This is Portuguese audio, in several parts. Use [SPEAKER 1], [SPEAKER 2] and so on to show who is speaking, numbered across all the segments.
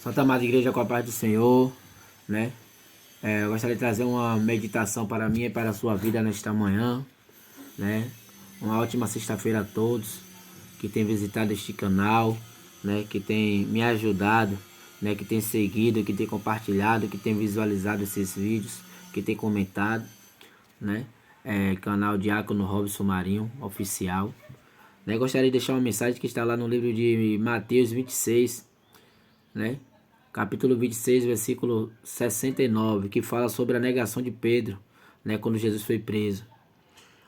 [SPEAKER 1] Santa Amada Igreja, com a paz do Senhor, né? Eu gostaria de trazer uma meditação para mim e para a sua vida nesta manhã, né? Uma ótima sexta-feira a todos que têm visitado este canal, né? Que têm me ajudado, né? Que têm seguido, que têm compartilhado, que têm visualizado esses vídeos, que têm comentado, né? Canal Diácono Robson Marinho, oficial. Né? Gostaria de deixar uma mensagem que está lá no livro de Mateus 26, né? Capítulo 26, versículo 69, que fala sobre a negação de Pedro, né, quando Jesus foi preso.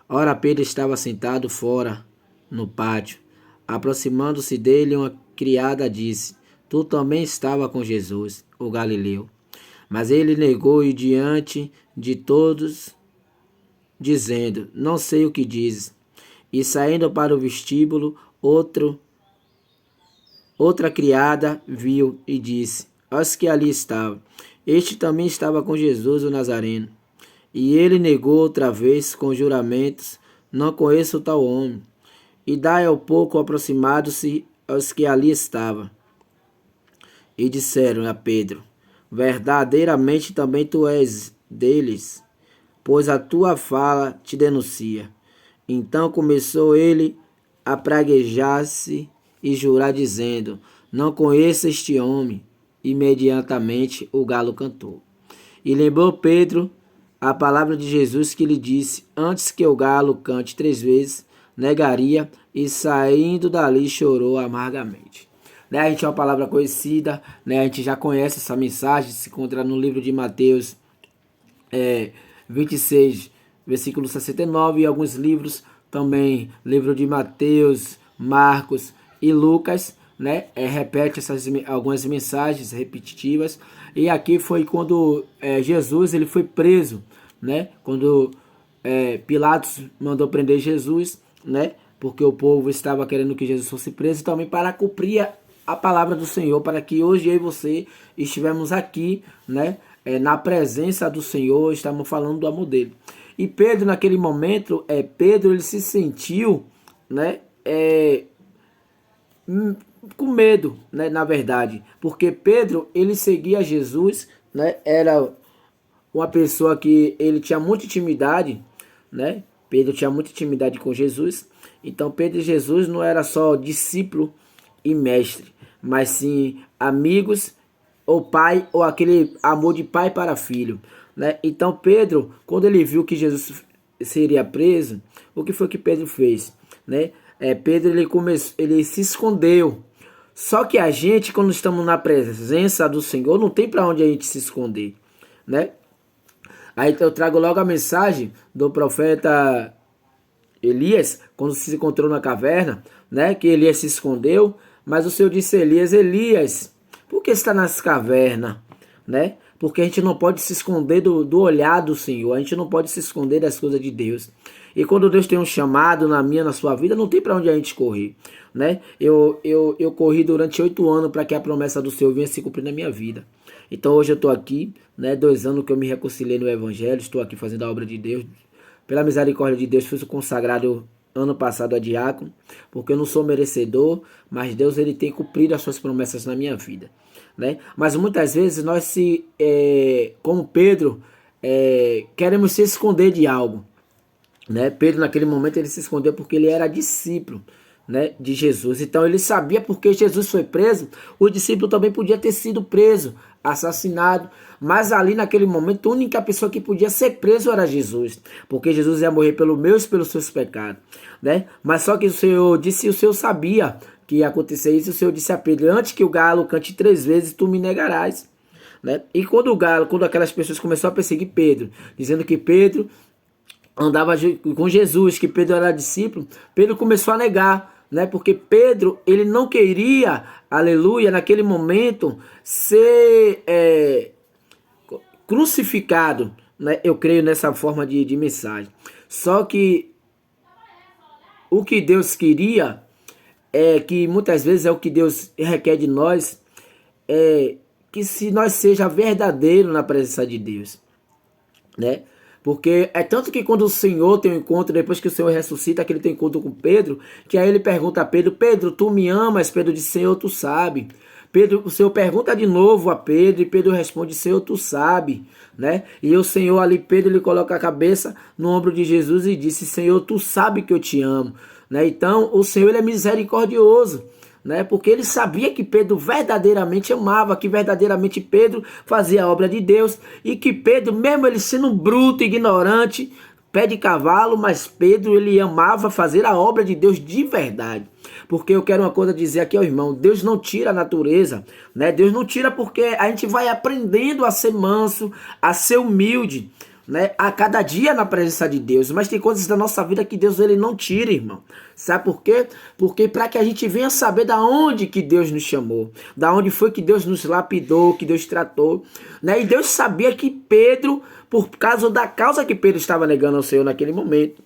[SPEAKER 1] Ora, Pedro estava sentado fora, no pátio. Aproximando-se dele, uma criada disse: Tu também estava com Jesus, o Galileu. Mas ele negou-e diante de todos, dizendo: Não sei o que dizes. E saindo para o vestíbulo, outra criada viu e disse aos que ali estavam: Este também estava com Jesus o Nazareno. E ele negou outra vez com juramentos: Não conheço tal homem. E daí a pouco aproximado-se aos que ali estavam, e disseram a Pedro: Verdadeiramente também tu és deles, pois a tua fala te denuncia. Então começou ele a praguejar-se e jurar, dizendo: Não conheço este homem. Imediatamente o galo cantou. E lembrou Pedro a palavra de Jesus que lhe disse: Antes que o galo cante 3 vezes, negaria, e saindo dali chorou amargamente. Né, a gente é uma palavra conhecida, né, a gente já conhece essa mensagem, se encontra no livro de Mateus 26, versículo 69, e alguns livros também, livro de Mateus, Marcos e Lucas, né? Repete algumas mensagens repetitivas. E aqui foi quando Jesus ele foi preso, né? Quando Pilatos mandou prender Jesus, né? Porque o povo estava querendo que Jesus fosse preso, também para cumprir a palavra do Senhor, para que hoje eu e você estivemos aqui, né? Na presença do Senhor, estamos falando do amor dele. E Pedro, naquele momento, Pedro ele se sentiu, né? Com medo, né, na verdade, porque Pedro ele seguia Jesus, né, era uma pessoa que ele tinha muita intimidade, né, Pedro tinha muita intimidade com Jesus, então Pedro e Jesus não era só discípulo e mestre, mas sim amigos ou pai, ou aquele amor de pai para filho, né, então Pedro, quando ele viu que Jesus seria preso, o que foi que Pedro fez, né, Pedro ele se escondeu. Só que a gente, quando estamos na presença do Senhor, não tem para onde a gente se esconder, né? Aí eu trago logo a mensagem do profeta Elias, quando se encontrou na caverna, né? Que Elias se escondeu, mas o Senhor disse a Elias: Elias, por que está nas cavernas, né? Porque a gente não pode se esconder do olhar do Senhor, a gente não pode se esconder das coisas de Deus. E quando Deus tem um chamado na minha, na sua vida, não tem para onde a gente correr, né? Eu corri durante 8 anos para que a promessa do Senhor venha se cumprir na minha vida. Então hoje eu estou aqui, né? 2 anos que eu me reconciliei no Evangelho, estou aqui fazendo a obra de Deus. Pela misericórdia de Deus, fui consagrado ano passado a diácono, porque eu não sou merecedor, mas Deus ele tem cumprido as suas promessas na minha vida, né? Mas muitas vezes nós como Pedro, queremos se esconder de algo, né? Pedro naquele momento ele se escondeu porque ele era discípulo, né, de Jesus. Então ele sabia porque Jesus foi preso, o discípulo também podia ter sido preso, assassinado, mas ali naquele momento a única pessoa que podia ser preso era Jesus, porque Jesus ia morrer pelos meus e pelos seus pecados, né? Mas só que o Senhor disse, o Senhor sabia que ia acontecer isso, o Senhor disse a Pedro: Antes que o galo cante 3 vezes, tu me negarás, né? E quando aquelas pessoas começaram a perseguir Pedro, dizendo que Pedro andava com Jesus, que Pedro era discípulo, Pedro começou a negar, né? Porque Pedro, ele não queria, aleluia, naquele momento, ser crucificado, né? Eu creio nessa forma de mensagem. Só que o que Deus queria, que muitas vezes é o que Deus requer de nós, que se nós seja verdadeiro na presença de Deus, né? Porque é tanto que quando o Senhor tem um encontro, depois que o Senhor ressuscita, que ele tem encontro com Pedro, que aí ele pergunta a Pedro: Pedro, tu me amas? Pedro diz: Senhor, tu sabe. Pedro, o Senhor pergunta de novo a Pedro e Pedro responde: Senhor, tu sabe, né? E o Senhor ali, Pedro, ele coloca a cabeça no ombro de Jesus e disse: Senhor, tu sabe que eu te amo, né? Então, o Senhor, ele é misericordioso, né? Porque ele sabia que Pedro verdadeiramente amava, que verdadeiramente Pedro fazia a obra de Deus e que Pedro, mesmo ele sendo bruto, ignorante, pé de cavalo, mas Pedro, ele amava fazer a obra de Deus de verdade. Porque eu quero uma coisa dizer aqui ao irmão: Deus não tira a natureza, né? Deus não tira porque a gente vai aprendendo a ser manso, a ser humilde, né? A cada dia na presença de Deus. Mas tem coisas da nossa vida que Deus, ele não tira, irmão. Sabe por quê? Porque para que a gente venha saber da onde que Deus nos chamou, da onde foi que Deus nos lapidou, que Deus tratou, né? E Deus sabia que Pedro, por causa da causa que Pedro estava negando ao Senhor naquele momento,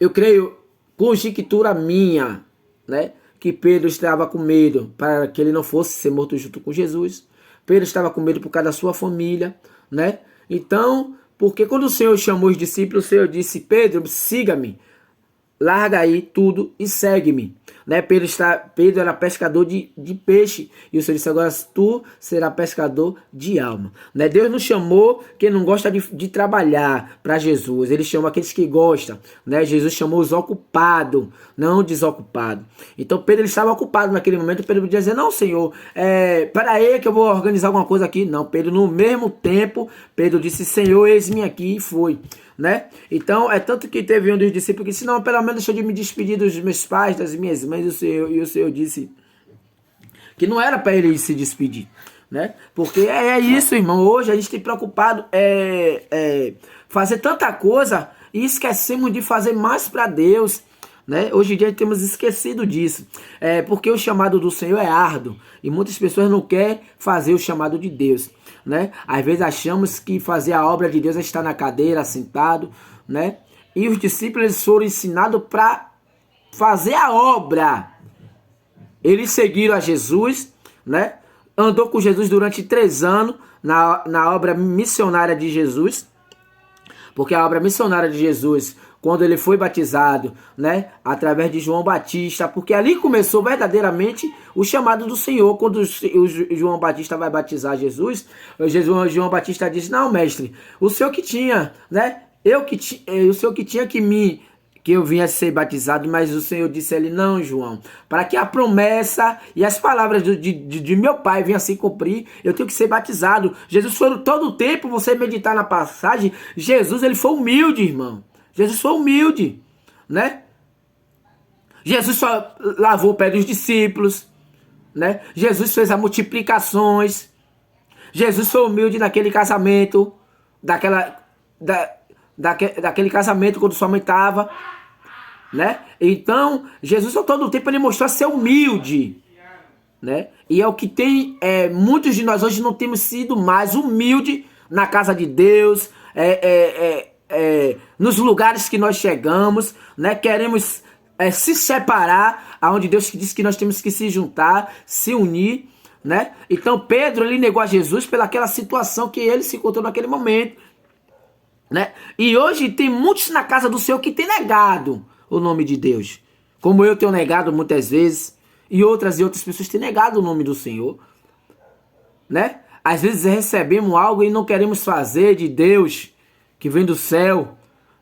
[SPEAKER 1] eu creio, conjectura minha, né, que Pedro estava com medo para que ele não fosse ser morto junto com Jesus. Pedro estava com medo por causa da sua família, né? Então, porque quando o Senhor chamou os discípulos, o Senhor disse: Pedro, siga-me. Larga aí tudo e segue-me. Né? Pedro era pescador de peixe. E o Senhor disse: agora tu serás pescador de alma. Né? Deus não chamou quem não gosta de trabalhar para Jesus. Ele chama aqueles que gostam. Né? Jesus chamou os ocupados, não desocupados. Então Pedro, ele estava ocupado naquele momento. Pedro podia dizer: não, Senhor, para aí que eu vou organizar alguma coisa aqui. Não, Pedro, no mesmo tempo, Pedro disse: Senhor, eis-me aqui, e foi. Né? Então, é tanto que teve um dos discípulos que disse: não, pelo menos deixa eu de me despedir dos meus pais, das minhas mães, e o Senhor disse que não era para ele se despedir, né? Porque é isso, irmão. Hoje a gente tem preocupado fazer tanta coisa e esquecemos de fazer mais para Deus, né? Hoje em dia temos esquecido disso, porque o chamado do Senhor é árduo e muitas pessoas não querem fazer o chamado de Deus, né? Às vezes achamos que fazer a obra de Deus é estar na cadeira, sentado, né? E os discípulos, eles foram ensinados para fazer a obra. Eles seguiram a Jesus, né? Andou com Jesus durante 3 anos na obra missionária de Jesus. Porque a obra missionária de Jesus, quando ele foi batizado, né, através de João Batista, porque ali começou verdadeiramente o chamado do Senhor. Quando o João Batista vai batizar Jesus, João Batista diz: não, mestre, o senhor que tinha, né, o senhor que tinha que eu vinha ser batizado, mas o Senhor disse a ele: não, João, para que a promessa e as palavras de meu pai venham se cumprir, eu tenho que ser batizado. Jesus foi todo o tempo, você meditar na passagem, Jesus, ele foi humilde, irmão. Jesus foi humilde, né? Jesus só lavou o pé dos discípulos, né? Jesus fez as multiplicações. Jesus foi humilde naquele casamento, daquele casamento quando sua mãe estava, né? Então, Jesus todo o tempo ele mostrou ser humilde, né? E é o que tem, muitos de nós hoje não temos sido mais humilde na casa de Deus, nos lugares que nós chegamos, né? Queremos se separar, aonde Deus disse que nós temos que se juntar, se unir, né? Então Pedro, ele negou a Jesus pelaquela situação que ele se encontrou naquele momento, né? E hoje tem muitos na casa do Senhor que tem negado o nome de Deus, como eu tenho negado muitas vezes, e outras pessoas têm negado o nome do Senhor, né? Às vezes recebemos algo e não queremos fazer de Deus, que vem do céu,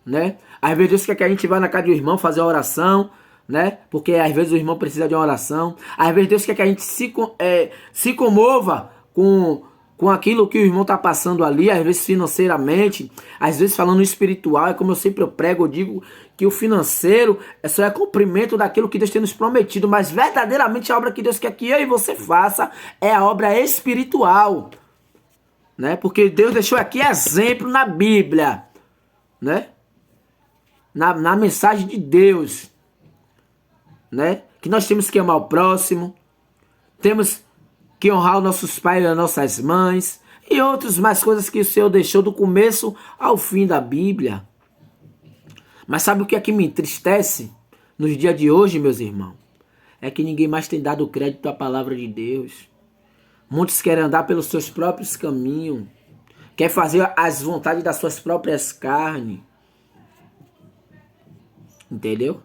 [SPEAKER 1] né? Às vezes Deus quer que a gente vá na casa do irmão fazer uma oração, né? Porque às vezes o irmão precisa de uma oração. Às vezes Deus quer que a gente se comova com aquilo que o irmão está passando ali, às vezes financeiramente, às vezes falando espiritual. É como eu sempre prego, eu digo que o financeiro só é cumprimento daquilo que Deus tem nos prometido, mas verdadeiramente a obra que Deus quer que eu e você faça é a obra espiritual, né? Porque Deus deixou aqui exemplo na Bíblia, né? Na mensagem de Deus, né? Que nós temos que amar o próximo, temos que honrar os nossos pais e as nossas mães, e outras mais coisas que o Senhor deixou do começo ao fim da Bíblia. Mas sabe o que é que me entristece nos dias de hoje, meus irmãos? É que ninguém mais tem dado crédito à palavra de Deus. Muitos querem andar pelos seus próprios caminhos, quer fazer as vontades das suas próprias carnes. Entendeu?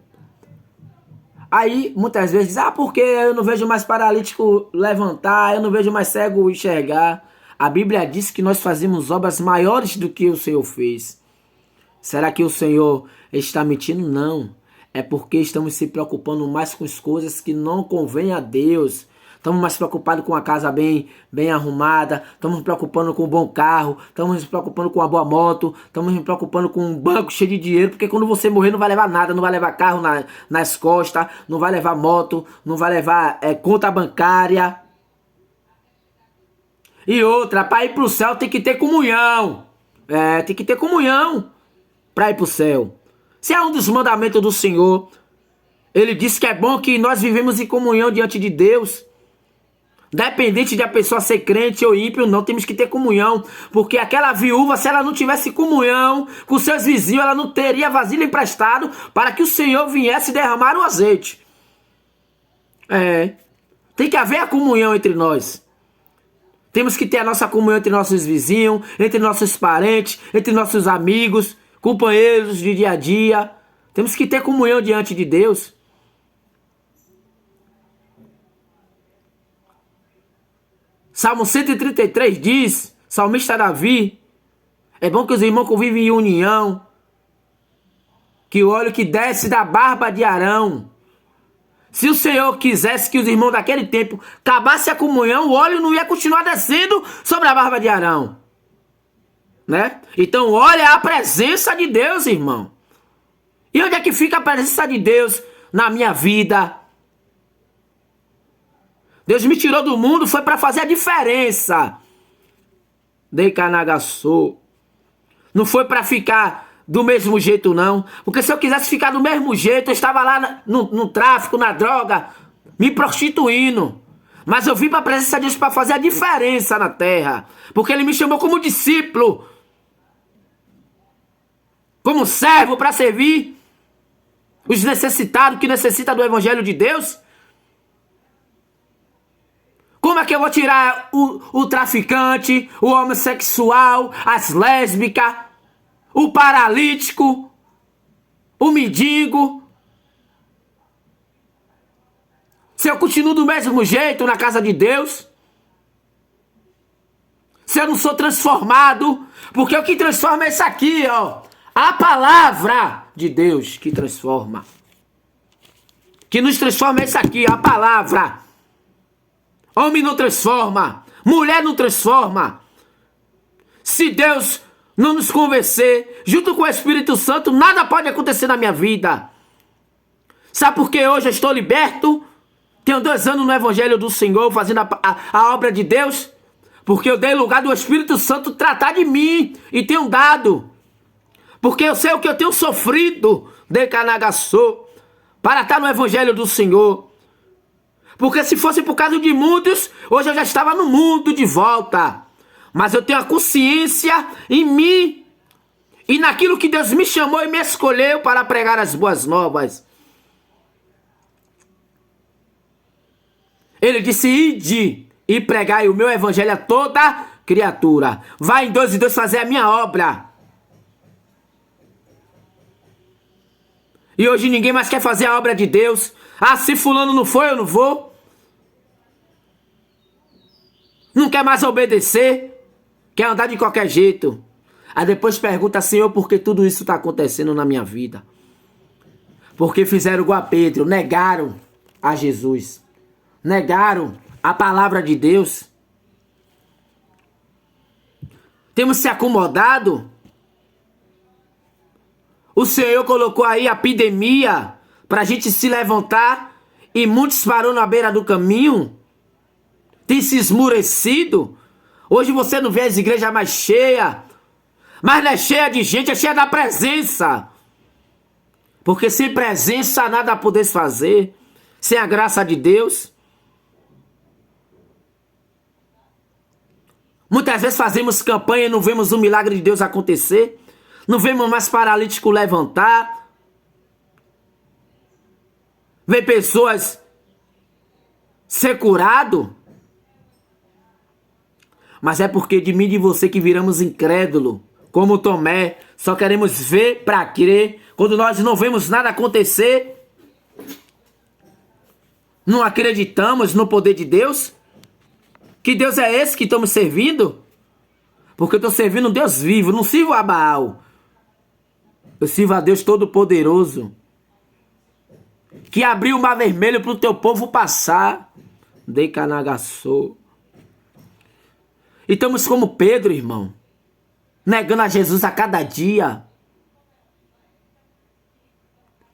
[SPEAKER 1] Aí, muitas vezes, diz, porque eu não vejo mais paralítico levantar, eu não vejo mais cego enxergar. A Bíblia diz que nós fazemos obras maiores do que o Senhor fez. Será que o Senhor está mentindo? Não. É porque estamos se preocupando mais com as coisas que não convêm a Deus. Estamos mais preocupados com a casa bem arrumada, estamos nos preocupando com um bom carro, estamos nos preocupando com uma boa moto, estamos nos preocupando com um banco cheio de dinheiro, porque quando você morrer não vai levar nada, não vai levar carro nas costas, não vai levar moto, não vai levar conta bancária. E outra, para ir para o céu tem que ter comunhão. Tem que ter comunhão para ir para o céu. Se é um dos mandamentos do Senhor, ele diz que é bom que nós vivemos em comunhão diante de Deus. Dependente de a pessoa ser crente ou ímpio, não, temos que ter comunhão. Porque aquela viúva, se ela não tivesse comunhão com seus vizinhos, ela não teria vasilha emprestado para que o Senhor viesse derramar o azeite. Tem que haver a comunhão entre nós. Temos que ter a nossa comunhão entre nossos vizinhos, entre nossos parentes, entre nossos amigos, companheiros de dia a dia. Temos que ter comunhão diante de Deus. Salmo 133 diz, salmista Davi, é bom que os irmãos convivem em união, que o óleo que desce da barba de Arão. Se o Senhor quisesse que os irmãos daquele tempo acabasse a comunhão, o óleo não ia continuar descendo sobre a barba de Arão. Né? Então olha a presença de Deus, irmão. E onde é que fica a presença de Deus na minha vida? Deus me tirou do mundo, foi para fazer a diferença. Dei canagaçou. Não foi para ficar do mesmo jeito, não. Porque se eu quisesse ficar do mesmo jeito, eu estava lá no tráfico, na droga, me prostituindo. Mas eu vim para a presença de Deus para fazer a diferença na terra. Porque Ele me chamou como discípulo. Como servo para servir os necessitados que necessitam do Evangelho de Deus. Como é que eu vou tirar o traficante, o homossexual, as lésbicas, o paralítico, o mendigo? Se eu continuo do mesmo jeito na casa de Deus? Se eu não sou transformado? Porque o que transforma é isso aqui, ó. A palavra de Deus que transforma. Que nos transforma é isso aqui, a palavra. Homem não transforma, mulher não transforma. Se Deus não nos convencer, junto com o Espírito Santo, nada pode acontecer na minha vida. Sabe por que hoje eu estou liberto? Tenho 2 anos no Evangelho do Senhor, fazendo a obra de Deus. Porque eu dei lugar do Espírito Santo tratar de mim, e tenho dado. Porque eu sei o que eu tenho sofrido, de canagaçô, para estar no Evangelho do Senhor. Porque se fosse por causa de muitos, hoje eu já estava no mundo de volta. Mas eu tenho a consciência em mim e naquilo que Deus me chamou e me escolheu para pregar as boas novas. Ele disse, ide e pregai o meu evangelho a toda criatura. Vai em 2 e 2 fazer a minha obra. E hoje ninguém mais quer fazer a obra de Deus. Ah, se fulano não foi, eu não vou. Não quer mais obedecer. Quer andar de qualquer jeito. Aí depois pergunta, Senhor, por que tudo isso está acontecendo na minha vida? Porque fizeram igual a Pedro, negaram a Jesus. Negaram a palavra de Deus. Temos se acomodado. O Senhor colocou aí a epidemia para a gente se levantar e muitos parou na beira do caminho. Tem se esmurecido. Hoje você não vê as igrejas mais cheias. Mas não é cheia de gente, é cheia da presença. Porque sem presença nada podes fazer. Sem a graça de Deus. Muitas vezes fazemos campanha e não vemos o milagre de Deus acontecer. Não vemos mais paralítico levantar. Vê pessoas ser curado. Mas é porque de mim e de você que viramos incrédulo. Como Tomé, só queremos ver para crer. Quando nós não vemos nada acontecer. Não acreditamos no poder de Deus? Que Deus é esse que estamos servindo? Porque eu estou servindo um Deus vivo, não sirvo a Baal. Eu sirvo a Deus Todo-Poderoso, que abriu o mar vermelho para o teu povo passar. Dei canagaçou. E estamos como Pedro, irmão, negando a Jesus a cada dia.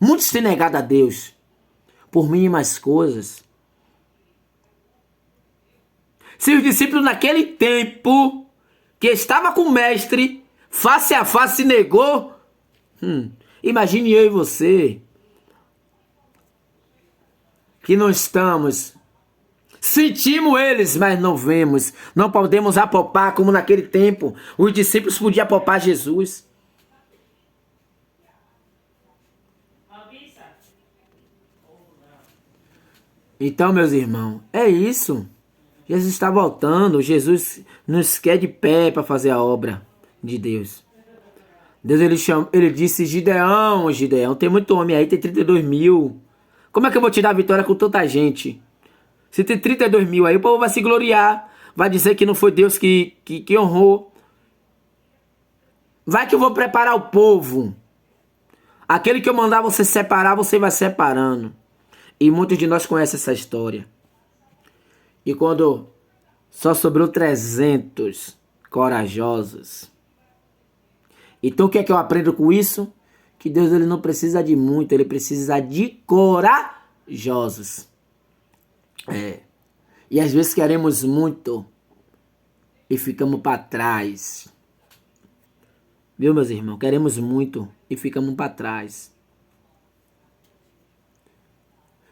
[SPEAKER 1] Muitos têm negado a Deus por mínimas coisas. Se os discípulos naquele tempo, que estava com o mestre, face a face se negou, imagine eu e você, que não estamos, sentimos eles, mas não vemos, não podemos apopar como naquele tempo, os discípulos podiam apopar Jesus. Então, meus irmãos, é isso. Jesus está voltando. Jesus nos quer de pé para fazer a obra de Deus. Deus, ele disse, Gideão, Gideão, tem muito homem aí, tem 32 mil. Como é que eu vou te dar a vitória com tanta gente? Se tem 32 mil aí, o povo vai se gloriar. Vai dizer que não foi Deus que honrou. Vai que eu vou preparar o povo. Aquele que eu mandar você separar, você vai separando. E muitos de nós conhecem essa história. E quando só sobrou 300 corajosos. Então o que é que eu aprendo com isso? Que Deus, ele não precisa de muito, ele precisa de corajosos. E às vezes queremos muito e ficamos para trás. Viu, meus irmãos? Queremos muito e ficamos para trás.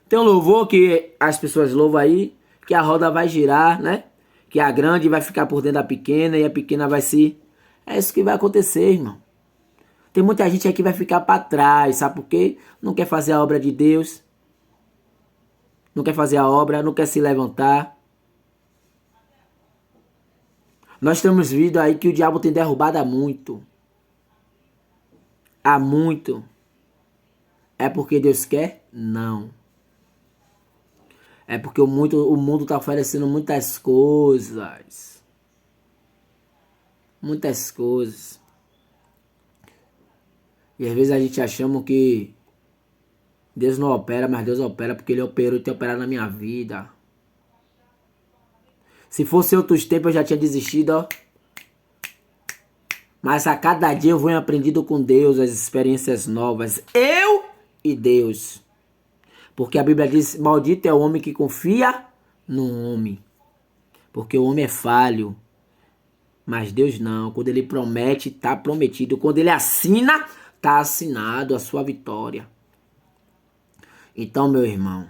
[SPEAKER 1] Tem um louvor que as pessoas louvam aí, que a roda vai girar, né? Que a grande vai ficar por dentro da pequena e a pequena vai se... É isso que vai acontecer, irmão. Tem muita gente aí que vai ficar para trás, sabe por quê? Não quer fazer a obra de Deus. Não quer fazer a obra, não quer se levantar. Nós temos visto aí que o diabo tem derrubado há muito. Há muito. É porque Deus quer? Não. É porque o mundo está oferecendo muitas coisas. Muitas coisas. E às vezes a gente achamos que Deus não opera, mas Deus opera porque Ele operou e tem operado na minha vida. Se fosse outros tempos eu já tinha desistido, ó. Mas a cada dia eu venho aprendido com Deus as experiências novas. Eu e Deus. Porque a Bíblia diz, maldito é o homem que confia no homem. Porque o homem é falho. Mas Deus não. Quando Ele promete, está prometido. Quando Ele assina, está assinado a sua vitória. Então, meu irmão,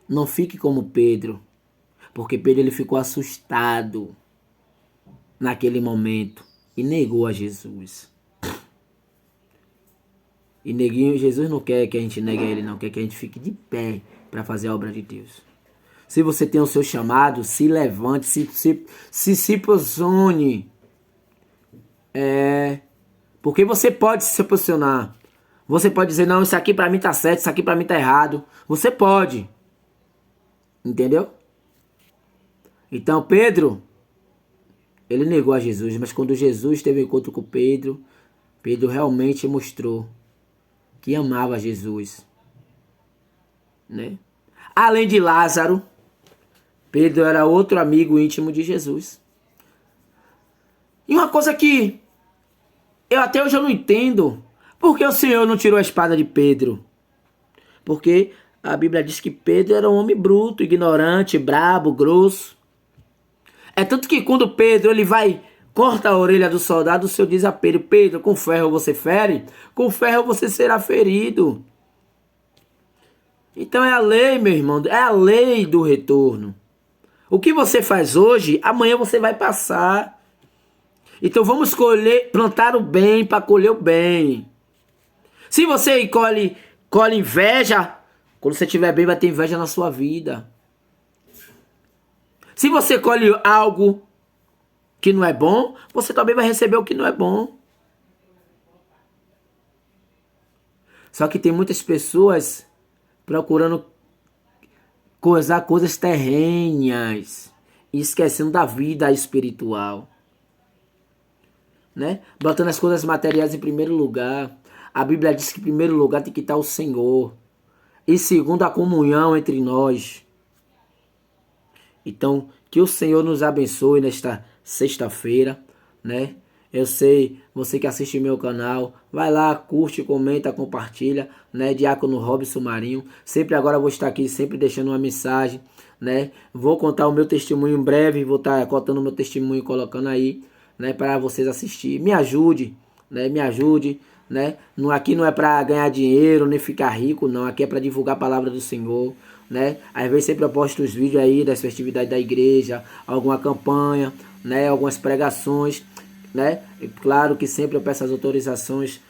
[SPEAKER 1] não fique como Pedro. Porque Pedro, ele ficou assustado naquele momento e negou a Jesus. E neguinho, Jesus não quer que a gente negue a Ele, não. Quer que a gente fique de pé para fazer a obra de Deus. Se você tem o seu chamado, se levante, se posicione. Porque você pode se posicionar. Você pode dizer, não, isso aqui para mim tá certo, isso aqui para mim tá errado. Você pode. Entendeu? Então Pedro, ele negou a Jesus, mas quando Jesus teve um encontro com Pedro, Pedro realmente mostrou que amava Jesus, né? Além de Lázaro, Pedro era outro amigo íntimo de Jesus. E uma coisa que até hoje eu não entendo, por que o Senhor não tirou a espada de Pedro? Porque a Bíblia diz que Pedro era um homem bruto, ignorante, brabo, grosso. É tanto que quando Pedro ele vai corta a orelha do soldado, o Senhor diz a Pedro, Pedro, com ferro você fere, com ferro você será ferido. Então é a lei, meu irmão, é a lei do retorno. O que você faz hoje, amanhã você vai passar. Então vamos plantar o bem para colher o bem. Se você colhe inveja, quando você estiver bem vai ter inveja na sua vida. Se você colhe algo que não é bom, você também vai receber o que não é bom. Só que tem muitas pessoas procurando coisar coisas terrenas, esquecendo da vida espiritual, né? Botando as coisas materiais em primeiro lugar. A Bíblia diz que em primeiro lugar tem que estar o Senhor. E segundo, a comunhão entre nós. Então, que o Senhor nos abençoe nesta sexta-feira, né? Eu sei, você que assiste meu canal, vai lá, curte, comenta, compartilha, né? Diácono Robson Marinho. Sempre agora vou estar aqui, sempre deixando uma mensagem, né? Vou contar o meu testemunho em breve, vou estar contando o meu testemunho e colocando aí, né? Para vocês assistir. Me ajude, né? Me ajude, né? Não, aqui não é para ganhar dinheiro, nem ficar rico, não. Aqui é para divulgar a palavra do Senhor, né? Às vezes sempre eu posto os vídeos aí das festividades da igreja, alguma campanha, né? Algumas pregações, né? E claro que sempre eu peço as autorizações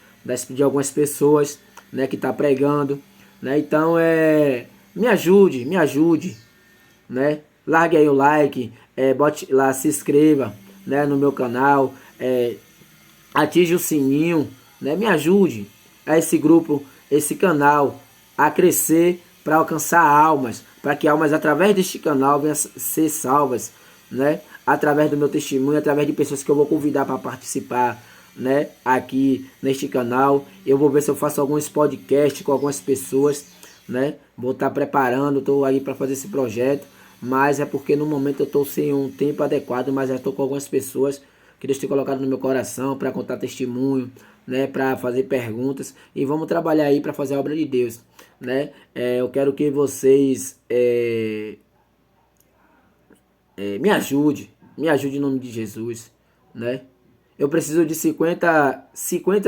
[SPEAKER 1] de algumas pessoas, né? Que tá pregando, né? Então me ajude, né? Largue aí o like, bote lá, se inscreva, né? No meu canal, atinge o sininho, né? Me ajude a esse grupo, esse canal a crescer para alcançar almas, para que almas através deste canal venham ser salvas, né? Através do meu testemunho, através de pessoas que eu vou convidar para participar, né? Aqui neste canal, eu vou ver se eu faço alguns podcasts com algumas pessoas, né? Vou estar preparando, estou aí para fazer esse projeto, mas é porque no momento eu estou sem um tempo adequado, mas já estou com algumas pessoas que Deus tem colocado no meu coração para contar testemunho, né, para fazer perguntas, e vamos trabalhar aí para fazer a obra de Deus, né? Eu quero que vocês me ajude em nome de Jesus, né? Eu preciso de 50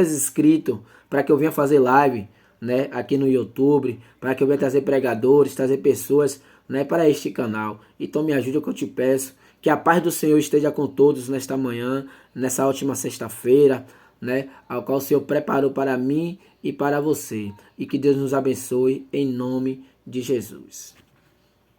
[SPEAKER 1] inscritos para que eu venha fazer live, né, aqui no YouTube, para que eu venha trazer pregadores, trazer pessoas, né, para este canal. Então me ajude, é o que eu te peço. Que a paz do Senhor esteja com todos nesta manhã, nessa última sexta-feira, né, ao qual o Senhor preparou para mim e para você. E que Deus nos abençoe em nome de Jesus.